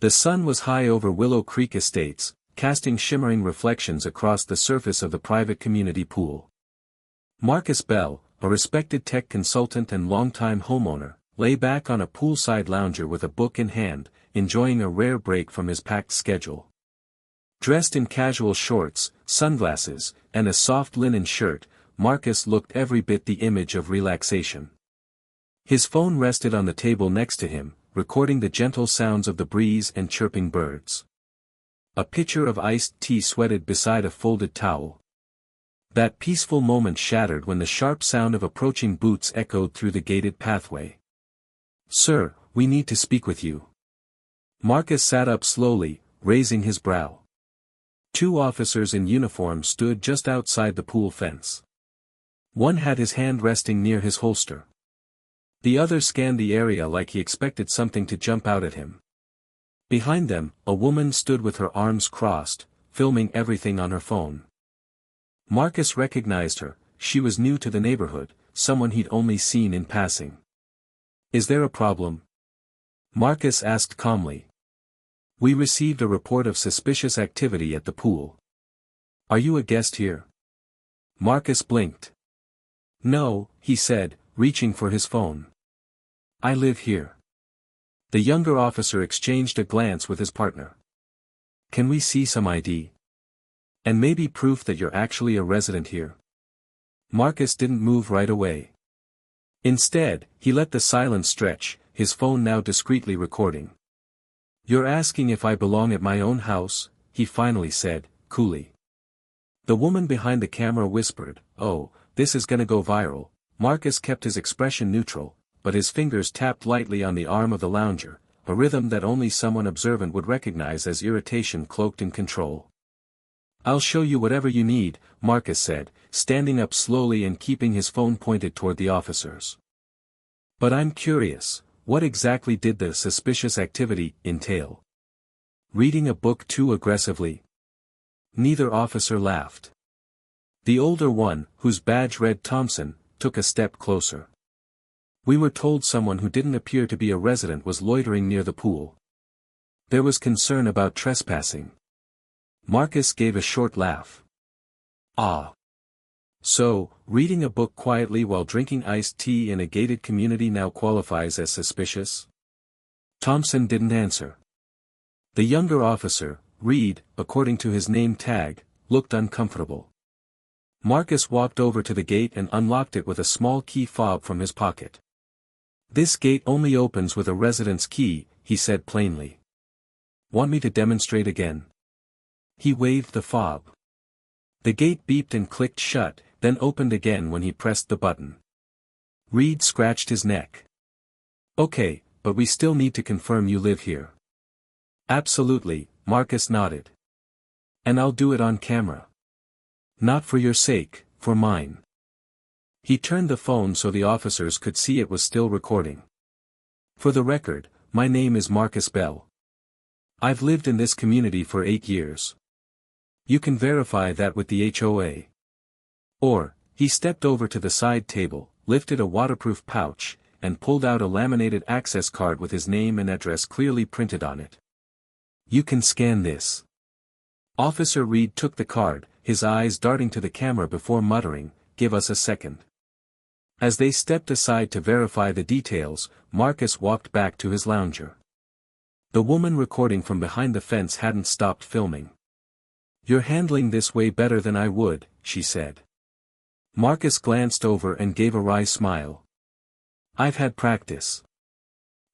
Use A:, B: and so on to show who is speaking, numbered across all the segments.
A: The sun was high over Willow Creek Estates, casting shimmering reflections across the surface of the private community pool. Marcus Bell, a respected tech consultant and longtime homeowner, lay back on a poolside lounger with a book in hand, enjoying a rare break from his packed schedule. Dressed in casual shorts, sunglasses, and a soft linen shirt, Marcus looked every bit the image of relaxation. His phone rested on the table next to him, recording the gentle sounds of the breeze and chirping birds. A pitcher of iced tea sweated beside a folded towel. That peaceful moment shattered when the sharp sound of approaching boots echoed through the gated pathway. "Sir, we need to speak with you." Marcus sat up slowly, raising his brow. Two officers in uniform stood just outside the pool fence. One had his hand resting near his holster. The other scanned the area like he expected something to jump out at him. Behind them, a woman stood with her arms crossed, filming everything on her phone. Marcus recognized her. She was new to the neighborhood, someone he'd only seen in passing. "Is there a problem?" Marcus asked calmly. "We received a report of suspicious activity at the pool. Are you a guest here?" Marcus blinked. "No," he said, reaching for his phone. "I live here." The younger officer exchanged a glance with his partner. "Can we see some ID? And maybe proof that you're actually a resident here?" Marcus didn't move right away. Instead, he let the silence stretch, his phone now discreetly recording. "You're asking if I belong at my own house?" he finally said, coolly. The woman behind the camera whispered, "Oh, this is gonna go viral." Marcus kept his expression neutral, but his fingers tapped lightly on the arm of the lounger, a rhythm that only someone observant would recognize as irritation cloaked in control. "I'll show you whatever you need," Marcus said, standing up slowly and keeping his phone pointed toward the officers. "But I'm curious, what exactly did the suspicious activity entail? Reading a book too aggressively?" Neither officer laughed. The older one, whose badge read Thompson, took a step closer. "We were told someone who didn't appear to be a resident was loitering near the pool. There was concern about trespassing." Marcus gave a short laugh. "Ah. So, reading a book quietly while drinking iced tea in a gated community now qualifies as suspicious?" Thompson didn't answer. The younger officer, Reed, according to his name tag, looked uncomfortable. Marcus walked over to the gate and unlocked it with a small key fob from his pocket. "This gate only opens with a resident's key," he said plainly. "Want me to demonstrate again?" He waved the fob. The gate beeped and clicked shut, then opened again when he pressed the button. Reed scratched his neck. "Okay, but we still need to confirm you live here." "Absolutely," Marcus nodded. "And I'll do it on camera. Not for your sake, for mine." He turned the phone so the officers could see it was still recording. "For the record, my name is Marcus Bell. I've lived in this community for 8 years. You can verify that with the HOA. Or," he stepped over to the side table, lifted a waterproof pouch, and pulled out a laminated access card with his name and address clearly printed on it. "You can scan this." Officer Reed took the card, his eyes darting to the camera before muttering, "Give us a second." As they stepped aside to verify the details, Marcus walked back to his lounger. The woman recording from behind the fence hadn't stopped filming. "You're handling this way better than I would," she said. Marcus glanced over and gave a wry smile. "I've had practice."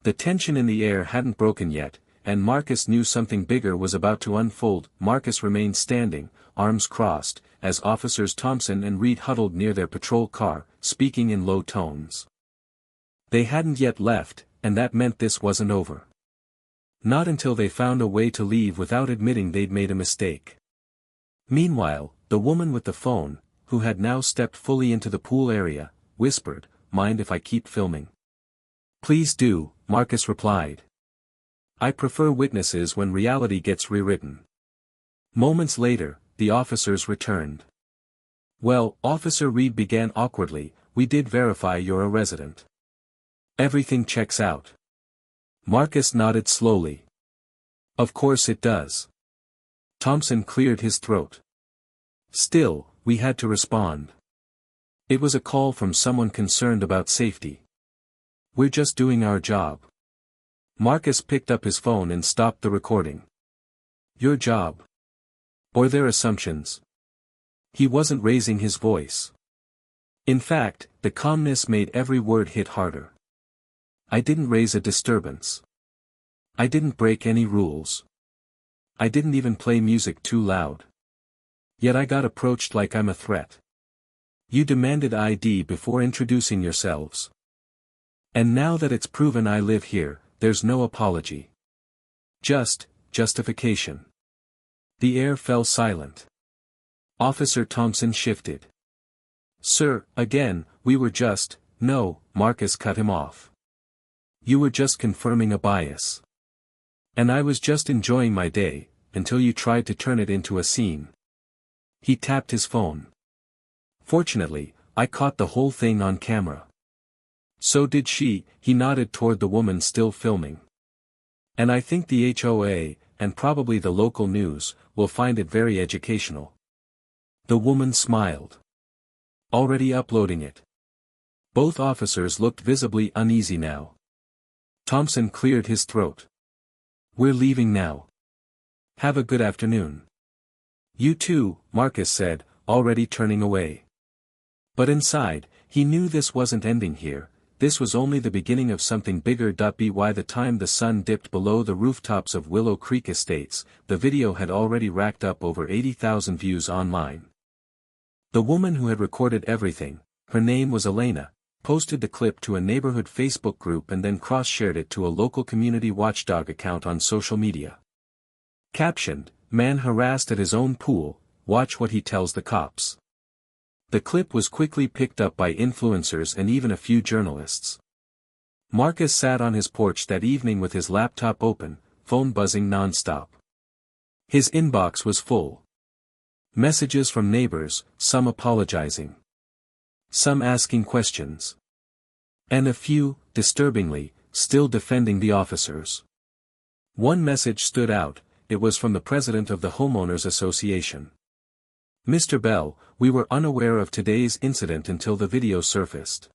A: The tension in the air hadn't broken yet, and Marcus knew something bigger was about to unfold. Marcus remained standing, arms crossed, as officers Thompson and Reed huddled near their patrol car, speaking in low tones. They hadn't yet left, and that meant this wasn't over. Not until they found a way to leave without admitting they'd made a mistake. Meanwhile, the woman with the phone, who had now stepped fully into the pool area, whispered, "Mind if I keep filming?" "Please do," Marcus replied. "I prefer witnesses when reality gets rewritten." Moments later, the officers returned. "Well," Officer Reed began awkwardly, "we did verify you're a resident. Everything checks out." Marcus nodded slowly. Of course it does. Thompson cleared his throat. Still, we had to respond. It was a call from someone concerned about safety. We're just doing our job. Marcus picked up his phone and stopped the recording. Your job. Or their assumptions. He wasn't raising his voice. In fact, the calmness made every word hit harder. I didn't raise a disturbance. I didn't break any rules. I didn't even play music too loud. Yet I got approached like I'm a threat. You demanded ID before introducing yourselves. And now that it's proven I live here, there's no apology. Just justification. The air fell silent. Officer Thompson shifted. Sir, again, we were just, no, Marcus cut him off. You were just confirming a bias. And I was just enjoying my day, until you tried to turn it into a scene. He tapped his phone. Fortunately, I caught the whole thing on camera. So did she, he nodded toward the woman still filming. And I think the HOA, and probably the local news, will find it very educational. The woman smiled. Already uploading it. Both officers looked visibly uneasy now. Thompson cleared his throat. We're leaving now. Have a good afternoon. You too, Marcus said, already turning away. But inside, he knew this wasn't ending here, this was only the beginning of something bigger. By the time the sun dipped below the rooftops of Willow Creek Estates, the video had already racked up over 80,000 views online. The woman who had recorded everything, her name was Elena, posted the clip to a neighborhood Facebook group and then cross-shared it to a local community watchdog account on social media. Captioned, "Man harassed at his own pool, watch what he tells the cops." The clip was quickly picked up by influencers and even a few journalists. Marcus sat on his porch that evening with his laptop open, phone buzzing non-stop. His inbox was full. Messages from neighbors, some apologizing. Some asking questions. And a few, disturbingly, still defending the officers. One message stood out, it was from the president of the Homeowners Association. Mr. Bell, we were unaware of today's incident until the video surfaced.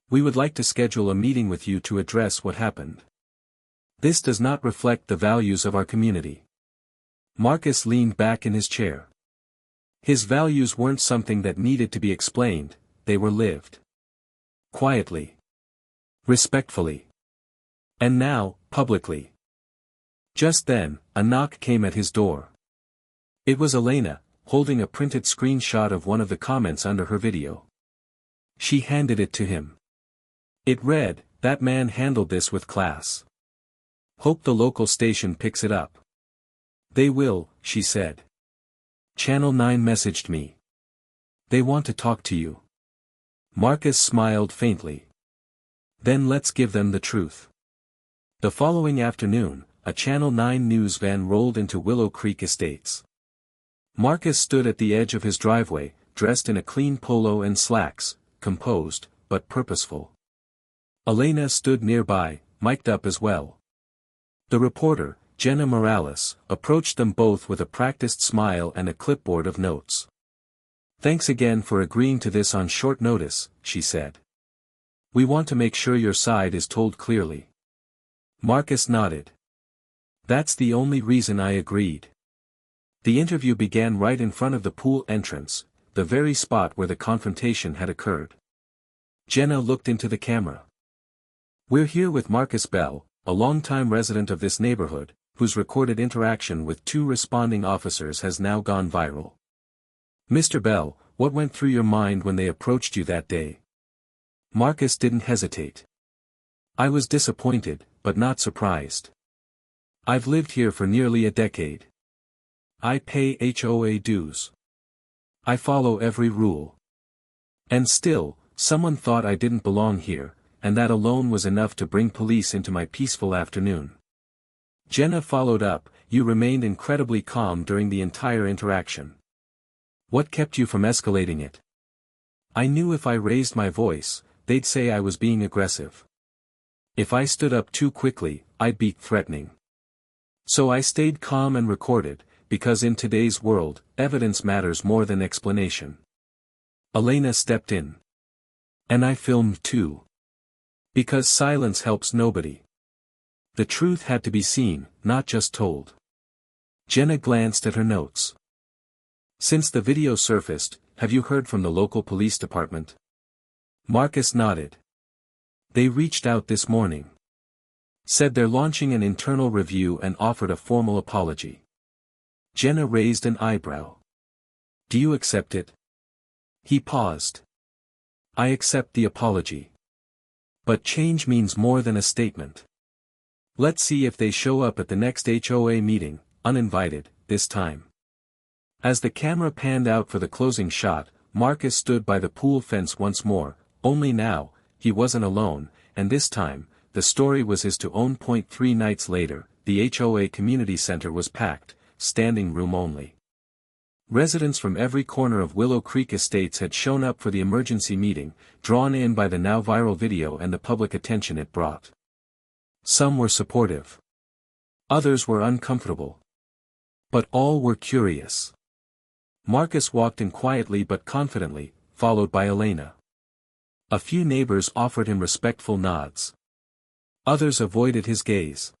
A: We would like to schedule a meeting with you to address what happened. This does not reflect the values of our community. Marcus leaned back in his chair. His values weren't something that needed to be explained, they were lived. Quietly. Respectfully. And now, publicly. Just then, a knock came at his door. It was Elena, holding a printed screenshot of one of the comments under her video. She handed it to him. It read, "That man handled this with class. Hope the local station picks it up." "They will," she said. "Channel 9 messaged me. They want to talk to you." Marcus smiled faintly. "Then let's give them the truth." The following afternoon, a Channel 9 news van rolled into Willow Creek Estates. Marcus stood at the edge of his driveway, dressed in a clean polo and slacks, composed, but purposeful. Elena stood nearby, mic'd up as well. The reporter, Jenna Morales, approached them both with a practiced smile and a clipboard of notes. "Thanks again for agreeing to this on short notice," she said. "We want to make sure your side is told clearly." Marcus nodded. "That's the only reason I agreed." The interview began right in front of the pool entrance, the very spot where the confrontation had occurred. Jenna looked into the camera. "We're here with Marcus Bell, a longtime resident of this neighborhood, whose recorded interaction with two responding officers has now gone viral. Mr. Bell, what went through your mind when they approached you that day?" Marcus didn't hesitate. "I was disappointed, but not surprised. I've lived here for nearly a decade. I pay HOA dues. I follow every rule. And still, someone thought I didn't belong here, and that alone was enough to bring police into my peaceful afternoon." Jenna followed up, "You remained incredibly calm during the entire interaction. What kept you from escalating it?" "I knew if I raised my voice, they'd say I was being aggressive. If I stood up too quickly, I'd be threatening. So I stayed calm and recorded, because in today's world, evidence matters more than explanation. Elena stepped in. And I filmed too. Because silence helps nobody. The truth had to be seen, not just told. Jenna glanced at her notes. Since the video surfaced, have you heard from the local police department? Marcus nodded. They reached out this morning. Said they're launching an internal review and offered a formal apology. Jenna raised an eyebrow. Do you accept it? He paused. I accept the apology. But change means more than a statement. Let's see if they show up at the next HOA meeting, uninvited, this time. As the camera panned out for the closing shot, Marcus stood by the pool fence once more, only now, he wasn't alone, and this time, the story was his own. 3 nights later, the HOA community center was packed, standing room only. Residents from every corner of Willow Creek Estates had shown up for the emergency meeting, drawn in by the now viral video and the public attention it brought. Some were supportive. Others were uncomfortable. But all were curious. Marcus walked in quietly but confidently, followed by Elena. A few neighbors offered him respectful nods. Others avoided his gaze.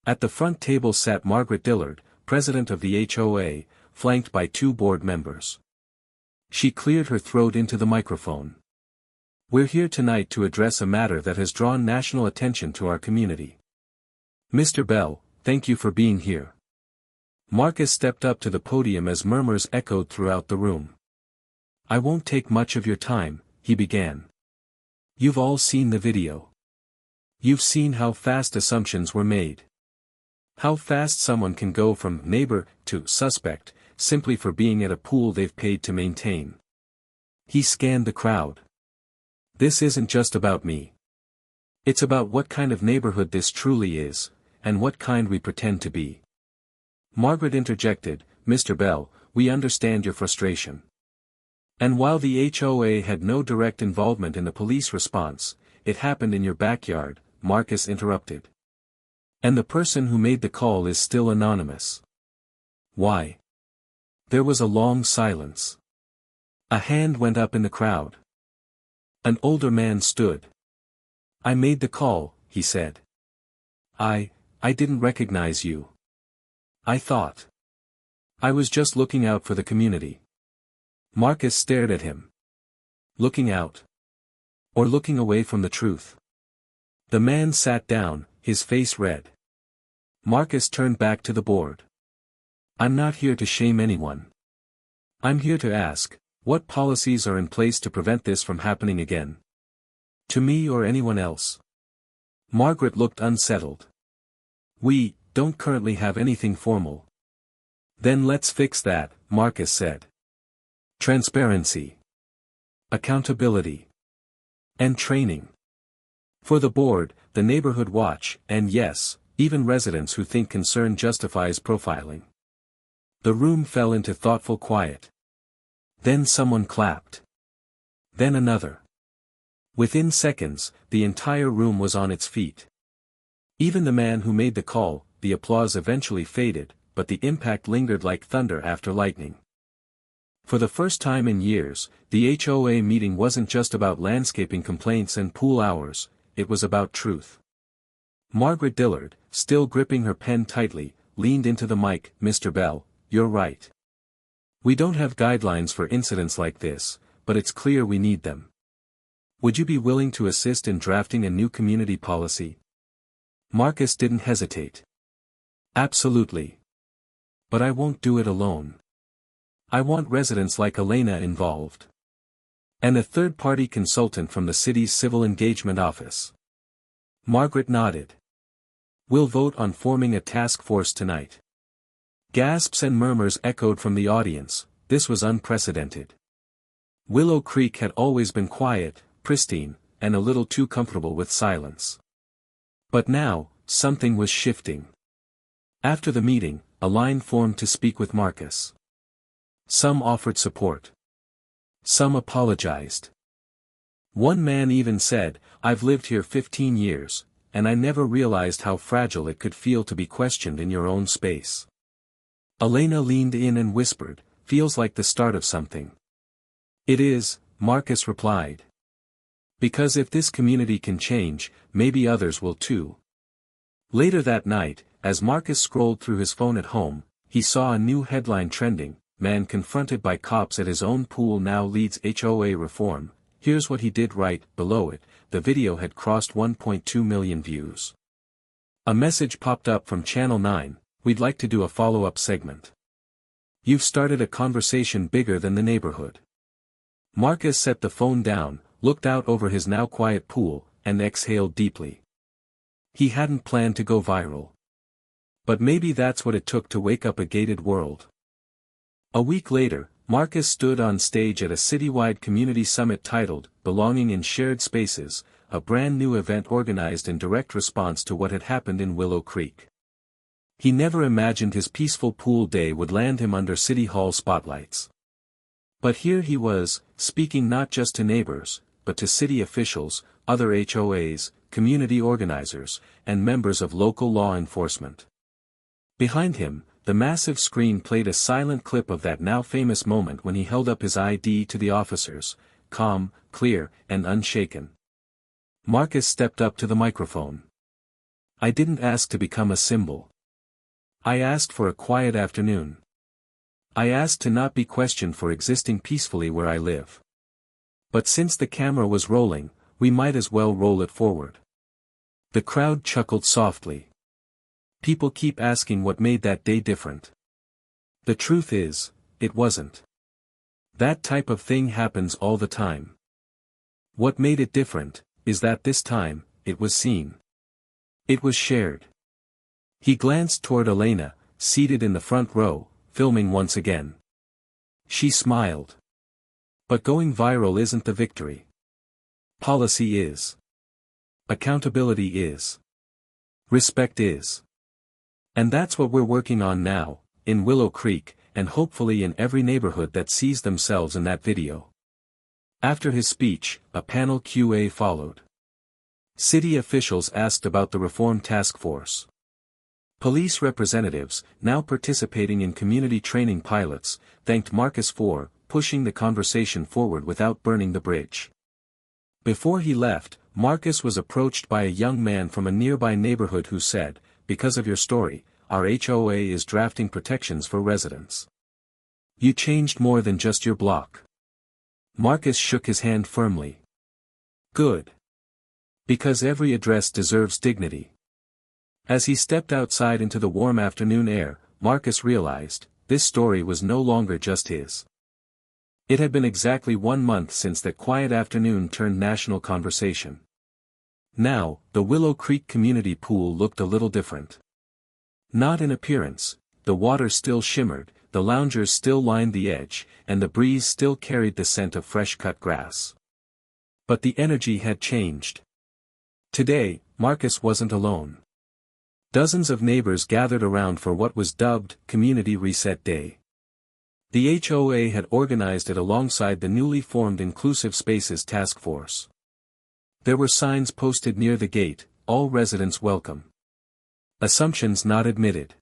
A: At the front table sat Margaret Dillard, president of the HOA, flanked by 2 board members. She cleared her throat into the microphone. We're here tonight to address a matter that has drawn national attention to our community. Mr. Bell, thank you for being here. Marcus stepped up to the podium as murmurs echoed throughout the room. I won't take much of your time, he began. You've all seen the video. You've seen how fast assumptions were made. How fast someone can go from neighbor to suspect, simply for being at a pool they've paid to maintain. He scanned the crowd. This isn't just about me. It's about what kind of neighborhood this truly is, and what kind we pretend to be. Margaret interjected, Mr. Bell, we understand your frustration. And while the HOA had no direct involvement in the police response, it happened in your backyard, Marcus interrupted. And the person who made the call is still anonymous. Why? There was a long silence. A hand went up in the crowd. An older man stood. I made the call, he said. I didn't recognize you. I thought. I was just looking out for the community. Marcus stared at him. Looking out? Or looking away from the truth? The man sat down, his face red. Marcus turned back to the board. I'm not here to shame anyone. I'm here to ask, what policies are in place to prevent this from happening again? To me or anyone else? Margaret looked unsettled. We don't currently have anything formal. Then let's fix that, Marcus said. Transparency. Accountability. And training. For the board, the neighborhood watch, and yes, even residents who think concern justifies profiling. The room fell into thoughtful quiet. Then someone clapped. Then another. Within seconds, the entire room was on its feet. Even the man who made the call, the applause eventually faded, but the impact lingered like thunder after lightning. For the first time in years, the HOA meeting wasn't just about landscaping complaints and pool hours, it was about truth. Margaret Dillard, still gripping her pen tightly, leaned into the mic, Mr. Bell, you're right. We don't have guidelines for incidents like this, but it's clear we need them. Would you be willing to assist in drafting a new community policy? Marcus didn't hesitate. Absolutely. But I won't do it alone. I want residents like Elena involved. And a third-party consultant from the city's civil engagement office. Margaret nodded. We'll vote on forming a task force tonight. Gasps and murmurs echoed from the audience, this was unprecedented. Willow Creek had always been quiet, pristine, and a little too comfortable with silence. But now, something was shifting. After the meeting, a line formed to speak with Marcus. Some offered support. Some apologized. One man even said, I've lived here 15 years, and I never realized how fragile it could feel to be questioned in your own space. Elena leaned in and whispered, "Feels like the start of something." "It is," Marcus replied. "Because if this community can change, maybe others will too." Later that night, as Marcus scrolled through his phone at home, he saw a new headline trending: "Man confronted by cops at his own pool now leads HOA reform. Here's what he did right." Below it, the video had crossed 1.2 million views. A message popped up from Channel 9, "We'd like to do a follow-up segment. You've started a conversation bigger than the neighborhood." Marcus set the phone down, looked out over his now quiet pool, and exhaled deeply. He hadn't planned to go viral. But maybe that's what it took to wake up a gated world. A week later, Marcus stood on stage at a citywide community summit titled, "Belonging in Shared Spaces," a brand new event organized in direct response to what had happened in Willow Creek. He never imagined his peaceful pool day would land him under City Hall spotlights. But here he was, speaking not just to neighbors, but to city officials, other HOAs, community organizers, and members of local law enforcement. Behind him, the massive screen played a silent clip of that now famous moment when he held up his ID to the officers, calm, clear, and unshaken. Marcus stepped up to the microphone. "I didn't ask to become a symbol. I asked for a quiet afternoon. I asked to not be questioned for existing peacefully where I live. But since the camera was rolling, we might as well roll it forward." The crowd chuckled softly. People keep asking what made that day different. The truth is, it wasn't. That type of thing happens all the time. What made it different, is that this time, it was seen. It was shared. He glanced toward Elena, seated in the front row, filming once again. She smiled. But going viral isn't the victory. Policy is. Accountability is. Respect is. And that's what we're working on now, in Willow Creek, and hopefully in every neighborhood that sees themselves in that video. After his speech, a panel Q&A followed. City officials asked about the reform task force. Police representatives, now participating in community training pilots, thanked Marcus for pushing the conversation forward without burning the bridge. Before he left, Marcus was approached by a young man from a nearby neighborhood who said, "Because of your story, our HOA is drafting protections for residents. You changed more than just your block." Marcus shook his hand firmly. "Good. Because every address deserves dignity." As he stepped outside into the warm afternoon air, Marcus realized, this story was no longer just his. It had been exactly 1 month since that quiet afternoon turned national conversation. Now, the Willow Creek community pool looked a little different. Not in appearance, the water still shimmered, the loungers still lined the edge, and the breeze still carried the scent of fresh-cut grass. But the energy had changed. Today, Marcus wasn't alone. Dozens of neighbors gathered around for what was dubbed Community Reset Day. The HOA had organized it alongside the newly formed Inclusive Spaces Task Force. There were signs posted near the gate, "All residents welcome. Assumptions not admitted."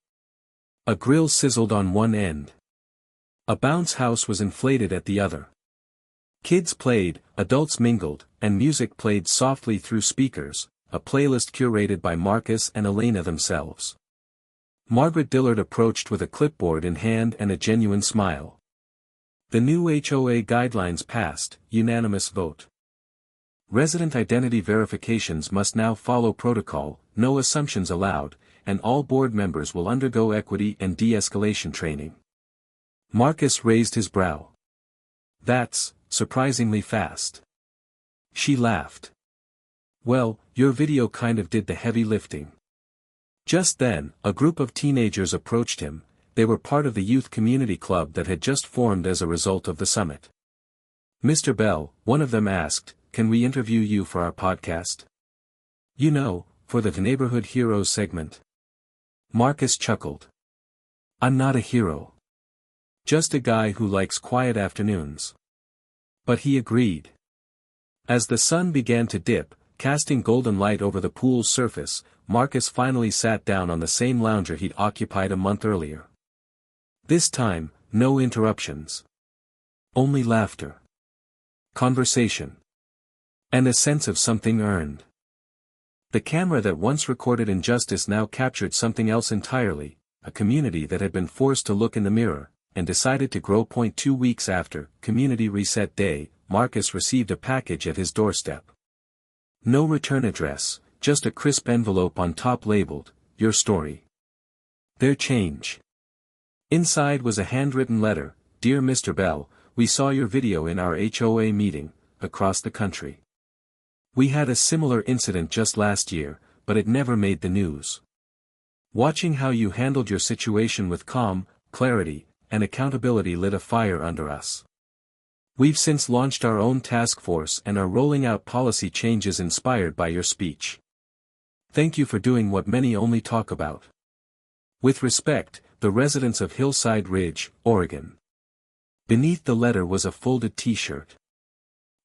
A: A grill sizzled on one end. A bounce house was inflated at the other. Kids played, adults mingled, and music played softly through speakers, a playlist curated by Marcus and Elena themselves. Margaret Dillard approached with a clipboard in hand and a genuine smile. The new HOA guidelines passed, unanimous vote. Resident identity verifications must now follow protocol, no assumptions allowed, and all board members will undergo equity and de-escalation training. Marcus raised his brow. "That's surprisingly fast." She laughed. "Well, your video kind of did the heavy lifting." Just then, a group of teenagers approached him. They were part of the youth community club that had just formed as a result of the summit. "Mr. Bell," one of them asked, "can we interview you for our podcast? You know, for the Neighborhood Heroes segment." Marcus chuckled. "I'm not a hero. Just a guy who likes quiet afternoons." But he agreed. As the sun began to dip, Casting golden light over the pool's surface, Marcus finally sat down on the same lounger he'd occupied a month earlier. This time, no interruptions. Only laughter. Conversation. And a sense of something earned. The camera that once recorded injustice now captured something else entirely, a community that had been forced to look in the mirror, and decided to grow. 2 weeks after Community Reset Day, Marcus received a package at his doorstep. No return address, just a crisp envelope on top labeled, "Your story. Their change." Inside was a handwritten letter: "Dear Mr. Bell, we saw your video in our HOA meeting, across the country. We had a similar incident just last year, but it never made the news. Watching how you handled your situation with calm, clarity, and accountability lit a fire under us. We've since launched our own task force and are rolling out policy changes inspired by your speech. Thank you for doing what many only talk about. With respect, the residents of Hillside Ridge, Oregon." Beneath the letter was a folded T-shirt.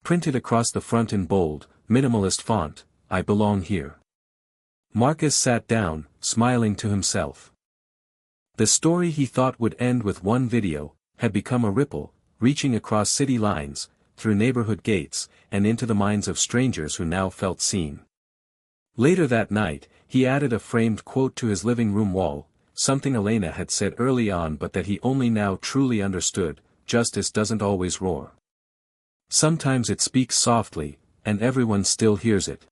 A: Printed across the front in bold, minimalist font, "I belong here." Marcus sat down, smiling to himself. The story he thought would end with one video, had become a ripple, reaching across city lines, through neighborhood gates, and into the minds of strangers who now felt seen. Later that night, he added a framed quote to his living room wall, something Elena had said early on but that he only now truly understood: "Justice doesn't always roar. Sometimes it speaks softly, and everyone still hears it."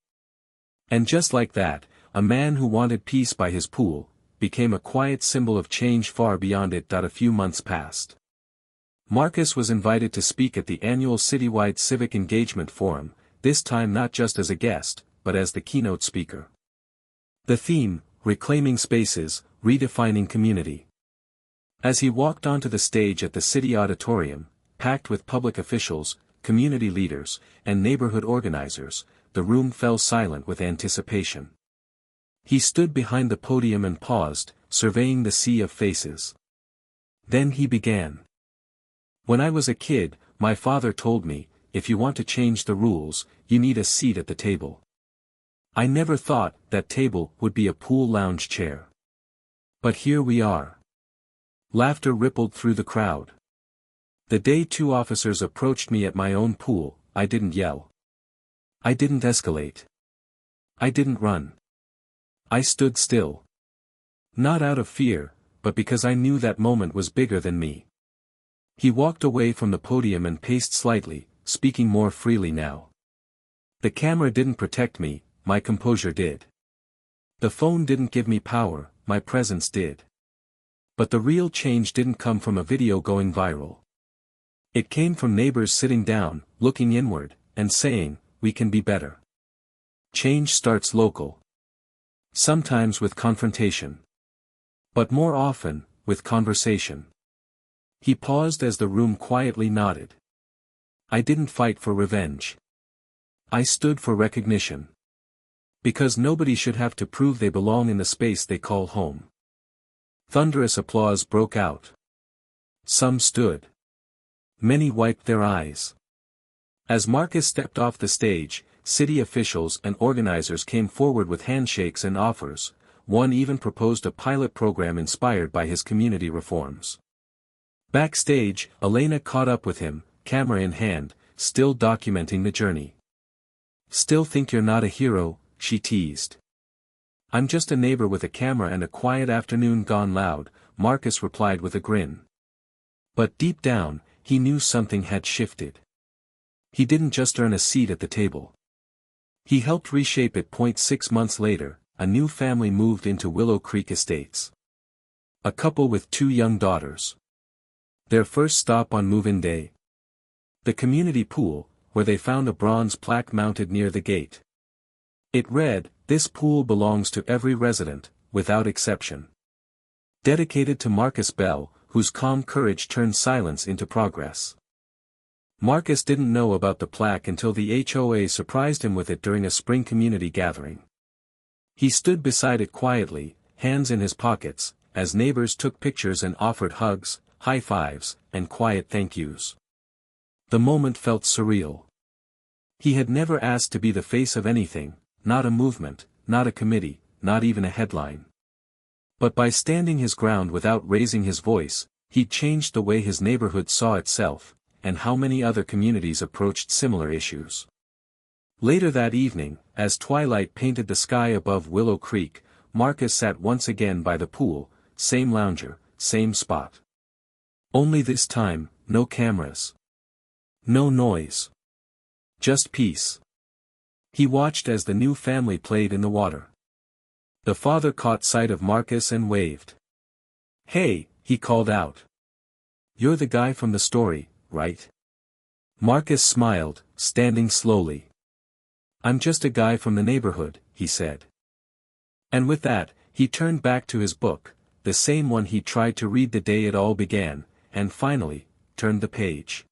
A: And just like that, a man who wanted peace by his pool, became a quiet symbol of change far beyond it. A few months passed. Marcus was invited to speak at the annual citywide Civic Engagement Forum, this time not just as a guest, but as the keynote speaker. The theme: Reclaiming Spaces, Redefining Community. As he walked onto the stage at the city auditorium, packed with public officials, community leaders, and neighborhood organizers, the room fell silent with anticipation. He stood behind the podium and paused, surveying the sea of faces. Then he began. "When I was a kid, my father told me, if you want to change the rules, you need a seat at the table. I never thought that table would be a pool lounge chair. But here we are." Laughter rippled through the crowd. "The day 2 officers approached me at my own pool, I didn't yell. I didn't escalate. I didn't run. I stood still. Not out of fear, but because I knew that moment was bigger than me." He walked away from the podium and paced slightly, speaking more freely now. "The camera didn't protect me, my composure did. The phone didn't give me power, my presence did. But the real change didn't come from a video going viral. It came from neighbors sitting down, looking inward, and saying, we can be better. Change starts local. Sometimes with confrontation. But more often, with conversation." He paused as the room quietly nodded. "I didn't fight for revenge. I stood for recognition. Because nobody should have to prove they belong in the space they call home." Thunderous applause broke out. Some stood. Many wiped their eyes. As Marcus stepped off the stage, city officials and organizers came forward with handshakes and offers. One even proposed a pilot program inspired by his community reforms. Backstage, Elena caught up with him, camera in hand, still documenting the journey. "Still think you're not a hero," she teased. "I'm just a neighbor with a camera and a quiet afternoon gone loud," Marcus replied with a grin. But deep down, he knew something had shifted. He didn't just earn a seat at the table. He helped reshape it. 6 months later, a new family moved into Willow Creek Estates. A couple with 2 young daughters. Their first stop on move-in day. The community pool, where they found a bronze plaque mounted near the gate. It read, "This pool belongs to every resident, without exception. Dedicated to Marcus Bell, whose calm courage turned silence into progress." Marcus didn't know about the plaque until the HOA surprised him with it during a spring community gathering. He stood beside it quietly, hands in his pockets, as neighbors took pictures and offered hugs, high fives, and quiet thank yous. The moment felt surreal. He had never asked to be the face of anything, not a movement, not a committee, not even a headline. But by standing his ground without raising his voice, he changed the way his neighborhood saw itself, and how many other communities approached similar issues. Later that evening, as twilight painted the sky above Willow Creek, Marcus sat once again by the pool, same lounger, same spot. Only this time, no cameras. No noise. Just peace. He watched as the new family played in the water. The father caught sight of Marcus and waved. "Hey," he called out. "You're the guy from the story, right?" Marcus smiled, standing slowly. "I'm just a guy from the neighborhood," he said. And with that, he turned back to his book, the same one he tried to read the day it all began, and finally, turned the page.